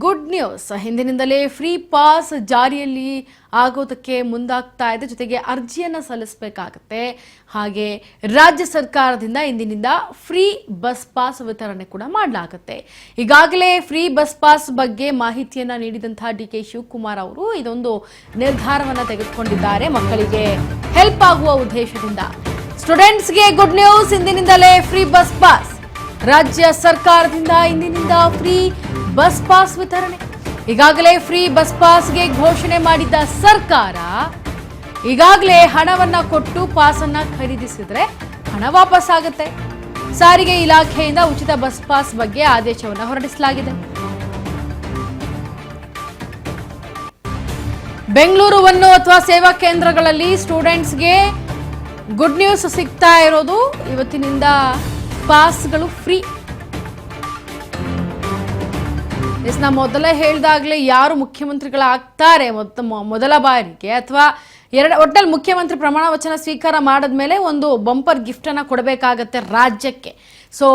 Good news. ಹಿಂದಿನಿಂದಲೇ free pass ಜಾರಿಯಲ್ಲಿ ಆಗೋದಕ್ಕೆ ಮುಂದಾಗ್ತಾ ಇದೆ. ಜೊತೆಗೆ ಅರ್ಜಿಯನ್ನು ಸಲ್ಲಿಸಬೇಕಾಗುತ್ತೆ. ಹಾಗೆ ರಾಜ್ಯ ಸರ್ಕಾರದಿಂದ ಇಂದಿನಿಂದ ಫ್ರೀ ಬಸ್ ಪಾಸ್ ವಿತರಣೆ ಕೂಡ ಮಾಡಲಾಗುತ್ತೆ. ಈಗಾಗಲೇ ಫ್ರೀ ಬಸ್ ಪಾಸ್ ಬಗ್ಗೆ ಮಾಹಿತಿಯನ್ನ ನೀಡಿದಂತಹ ಡಿ.ಕೆ. ಶಿವಕುಮಾರ್ ಅವರು ಇದೊಂದು ನಿರ್ಧಾರವನ್ನು ತೆಗೆದುಕೊಂಡಿದ್ದಾರೆ. ಮಕ್ಕಳಿಗೆ ಹೆಲ್ಪ್ ಆಗುವ ಉದ್ದೇಶದಿಂದ ಸ್ಟೂಡೆಂಟ್ಸ್ಗೆ ಗುಡ್ ನ್ಯೂಸ್. ಇಂದಿನಿಂದಲೇ ಫ್ರೀ ಬಸ್ ಪಾಸ್. ರಾಜ್ಯ ಸರ್ಕಾರದಿಂದ ಇಂದಿನಿಂದ ಫ್ರೀ ಬಸ್ ಪಾಸ್ ವಿತರಣೆ. ಈಗಾಗಲೇ ಫ್ರೀ ಬಸ್ ಪಾಸ್ಗೆ ಘೋಷಣೆ ಮಾಡಿದ್ದ ಸರ್ಕಾರ ಈಗಾಗಲೇ ಹಣವನ್ನ ಕೊಟ್ಟು ಪಾಸ್ ಅನ್ನ ಖರೀದಿಸಿದ್ರೆ ಹಣ ವಾಪಸ್ ಆಗುತ್ತೆ. ಸಾರಿಗೆ ಇಲಾಖೆಯಿಂದ ಉಚಿತ ಬಸ್ ಪಾಸ್ ಬಗ್ಗೆ ಆದೇಶವನ್ನು ಹೊರಡಿಸಲಾಗಿದೆ. ಬೆಂಗಳೂರು ಅಥವಾ ಸೇವಾ ಕೇಂದ್ರಗಳಲ್ಲಿ ಸ್ಟೂಡೆಂಟ್ಸ್ಗೆ ಗುಡ್ ನ್ಯೂಸ್ ಸಿಗ್ತಾ ಇರೋದು. ಇವತ್ತಿನಿಂದ ಪಾಸ್ಗಳು ಫ್ರೀ. ನಾ ಮೊದಲೇ ಹೇಳಿದಾಗಲೇ ಯಾರು ಮುಖ್ಯಮಂತ್ರಿಗಳಾಗ್ತಾರೆ ಮೊದಲ ಬಾರಿಗೆ ಅಥವಾ ಒಟ್ಟಲ್ಲಿ ಮುಖ್ಯಮಂತ್ರಿ ಪ್ರಮಾಣ ವಚನ ಸ್ವೀಕಾರ ಮಾಡಿದ್ಮೇಲೆ ಒಂದು ಬಂಪರ್ ಗಿಫ್ಟ್ ಅನ್ನ ಕೊಡಬೇಕಾಗತ್ತೆ ರಾಜ್ಯಕ್ಕೆ. ಸೊ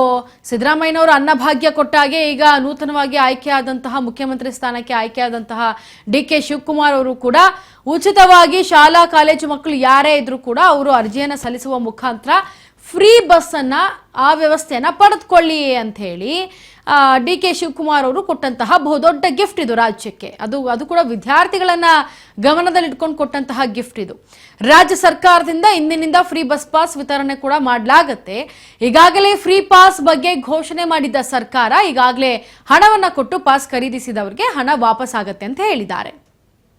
ಸಿದ್ದರಾಮಯ್ಯನವರು ಅನ್ನಭಾಗ್ಯ ಕೊಟ್ಟಾಗೆ ಈಗ ನೂತನವಾಗಿ ಆಯ್ಕೆಯಾದಂತಹ ಮುಖ್ಯಮಂತ್ರಿ ಸ್ಥಾನಕ್ಕೆ ಆಯ್ಕೆಯಾದಂತಹ ಡಿ.ಕೆ. ಶಿವಕುಮಾರ್ ಅವರು ಕೂಡ ಉಚಿತವಾಗಿ ಶಾಲಾ ಕಾಲೇಜು ಮಕ್ಕಳು ಯಾರೇ ಇದ್ರೂ ಕೂಡ ಅವರು ಅರ್ಜಿಯನ್ನು ಸಲ್ಲಿಸುವ ಮುಖಾಂತರ ಫ್ರೀ ಬಸ್ ಅನ್ನ ಆ ವ್ಯವಸ್ಥೆಯನ್ನ ಪಡೆದುಕೊಳ್ಳಿ ಅಂತ ಹೇಳಿ ಡಿ.ಕೆ. ಶಿವಕುಮಾರ್ ಅವರು ಕೊಟ್ಟಂತಹ ಬಹುದೊಡ್ಡ ಗಿಫ್ಟ್ ಇದು ರಾಜ್ಯಕ್ಕೆ. ಅದು ಕೂಡ ವಿದ್ಯಾರ್ಥಿಗಳನ್ನ ಗಮನದಲ್ಲಿಟ್ಕೊಂಡು ಕೊಟ್ಟಂತಹ ಗಿಫ್ಟ್ ಇದು. ರಾಜ್ಯ ಸರ್ಕಾರದಿಂದ ಇಂದಿನಿಂದ ಫ್ರೀ ಬಸ್ ಪಾಸ್ ವಿತರಣೆ ಕೂಡ ಮಾಡಲಾಗತ್ತೆ. ಈಗಾಗಲೇ ಫ್ರೀ ಪಾಸ್ ಬಗ್ಗೆ ಘೋಷಣೆ ಮಾಡಿದ್ದ ಸರ್ಕಾರ ಈಗಾಗಲೇ ಹಣವನ್ನ ಕೊಟ್ಟು ಪಾಸ್ ಖರೀದಿಸಿದವರಿಗೆ ಹಣ ವಾಪಸ್ ಆಗತ್ತೆ ಅಂತ ಹೇಳಿದ್ದಾರೆ.